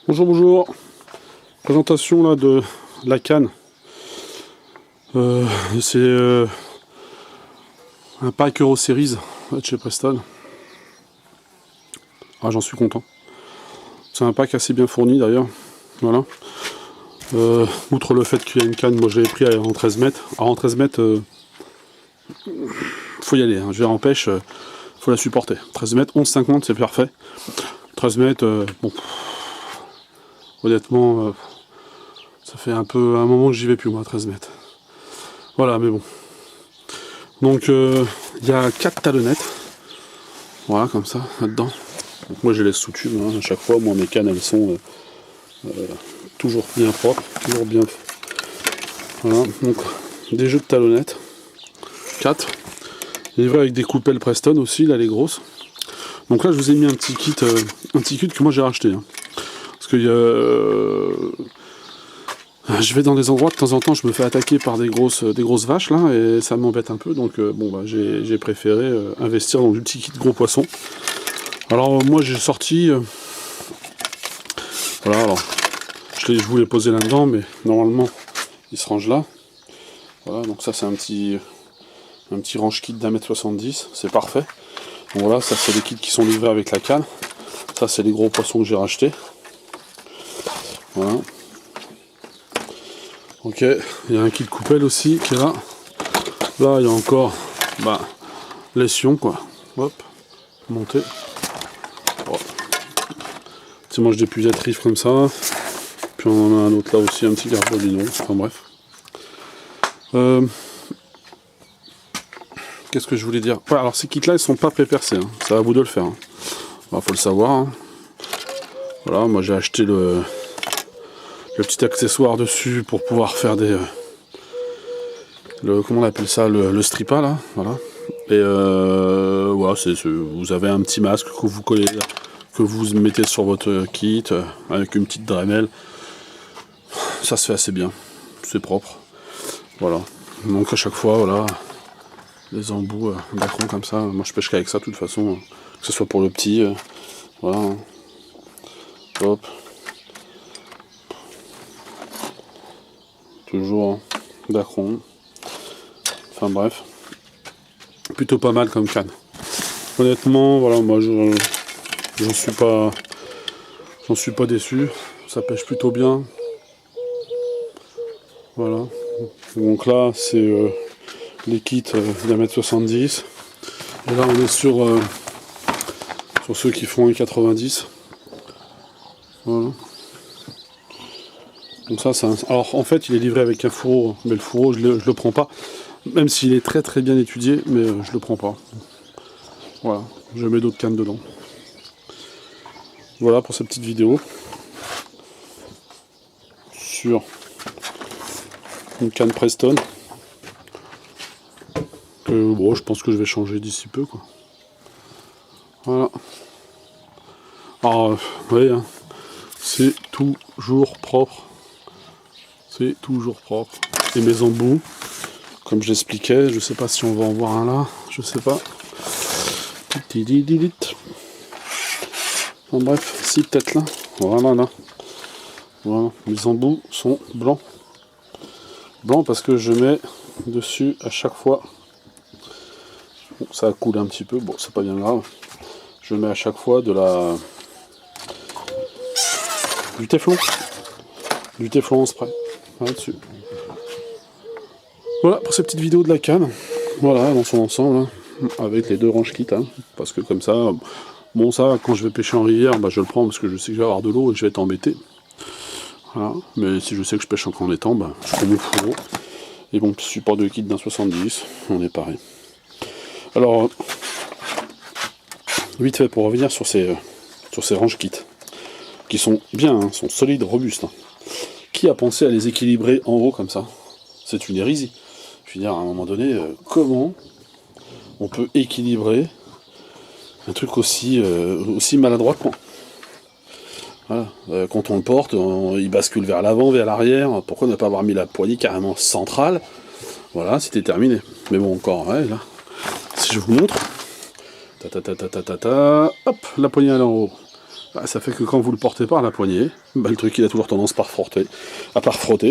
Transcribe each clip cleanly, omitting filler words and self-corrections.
Bonjour, bonjour. Présentation là de la canne. C'est un pack Euro Series de chez Preston. Ah, j'en suis content. C'est un pack assez bien fourni d'ailleurs. Voilà. Outre le fait qu'il y a une canne, moi j'avais pris en 13 mètres. Alors en 13 mètres, faut y aller. Hein. Je veux dire, en pêche, faut la supporter. 13 mètres, 11,50, c'est parfait. 13 mètres, bon. Honnêtement, ça fait un moment que j'y vais plus moi, 13 mètres. Voilà, mais bon. Donc il y a 4 talonnettes. Voilà, comme ça, là-dedans. Donc moi je les laisse sous tube, hein, à chaque fois. Moi mes cannes elles sont toujours bien propres, toujours bien. Voilà, donc des jeux de talonnettes. 4. Livré avec des coupelles Preston aussi, là les grosses. Donc là je vous ai mis un petit kit que moi j'ai racheté. Hein. Parce que je vais dans des endroits de temps en temps, je me fais attaquer par des grosses vaches là, et ça m'embête un peu, donc bon bah j'ai préféré investir dans du petit kit gros poisson. Alors moi j'ai sorti, voilà, alors je voulais poser là-dedans, mais normalement il se range là. Voilà, donc ça c'est un petit range kit d'1,70 m, c'est parfait. Donc voilà, ça c'est les kits qui sont livrés avec la canne. Ça c'est les gros poissons que j'ai rachetés. Voilà. Ok, il y a un kit coupelle aussi qui est là. Là, il y a encore les sions, quoi. Hop, monter. Oh. Tu manges des pugettes riffs comme ça. Puis on en a un autre là aussi, un petit garbodino. Enfin bref. Qu'est-ce que je voulais dire? Ouais, alors ces kits là, ils sont pas pré-percés. Hein. C'est à vous de le faire. Hein. Bah, faut le savoir. Hein. Voilà, moi j'ai acheté le petit accessoire dessus pour pouvoir faire des comment on appelle ça, le stripa là, voilà. Et voilà, vous avez un petit masque que vous collez, que vous mettez sur votre kit avec une petite Dremel. Ça se fait assez bien, c'est propre. Voilà. Donc à chaque fois, voilà, les embouts d'acron comme ça. Moi je pêche qu'avec ça de toute façon, que ce soit pour le petit, voilà. Hop. Toujours d'acron. Enfin bref, plutôt pas mal comme canne. Honnêtement, voilà, moi j'en suis pas déçu. Ça pêche plutôt bien. Voilà. Donc là, c'est les kits d'1,70 m. Et là, on est sur ceux qui font 1,90 m. Voilà. Donc ça, alors en fait, il est livré avec un fourreau, mais le fourreau, je le prends pas. Même s'il est très très bien étudié, mais je le prends pas. Voilà, je mets d'autres cannes dedans. Voilà pour cette petite vidéo sur une canne Preston que bon, je pense que je vais changer d'ici peu, quoi. Voilà. Alors, vous voyez, hein, c'est toujours propre. C'est toujours propre. Et mes embouts, comme je l'expliquais, je sais pas si on va en voir un là, je sais pas. Enfin, bref, si peut-être là. Voilà là. Voilà, les embouts sont blancs. Blancs parce que je mets dessus à chaque fois. Bon, ça a coulé un petit peu, bon c'est pas bien grave. Je mets à chaque fois du téflon. Du téflon en spray. Là-dessus. Voilà pour cette petite vidéo de la canne. Voilà, dans son ensemble, hein, avec les deux ranges kits. Hein, parce que comme ça, bon ça, quand je vais pêcher en rivière, je le prends parce que je sais que je vais avoir de l'eau et que je vais être embêté. Voilà. Mais si je sais que je pêche encore en étang, je prends mon fourreau et mon support de kit d'1,70 m, on est pareil. Alors, vite fait, pour revenir sur ces ranges kits, qui sont bien, hein, sont solides, robustes. Hein. Qui a pensé à les équilibrer en haut comme ça? C'est une hérésie. Je veux dire, à un moment donné, comment on peut équilibrer un truc aussi maladroitement? Voilà. Quand on le porte, il bascule vers l'avant, vers l'arrière. Pourquoi ne pas avoir mis la poignée carrément centrale? Voilà, c'était terminé. Mais bon, encore, ouais, là. Si je vous montre, hop, la poignée elle est en haut. bah, ça fait que quand vous le portez par la poignée, bah, le truc il a toujours tendance à frotter.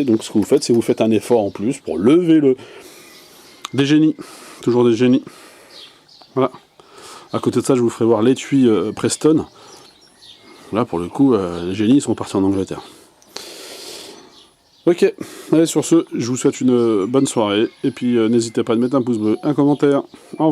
Donc ce que vous faites, c'est que vous faites un effort en plus pour lever le... Des génies, toujours des génies. Voilà. À côté de ça, je vous ferai voir l'étui Preston. Là, pour le coup, les génies sont partis en Angleterre. Ok, allez, sur ce, je vous souhaite une bonne soirée. Et puis, n'hésitez pas à mettre un pouce bleu, un commentaire. Au revoir.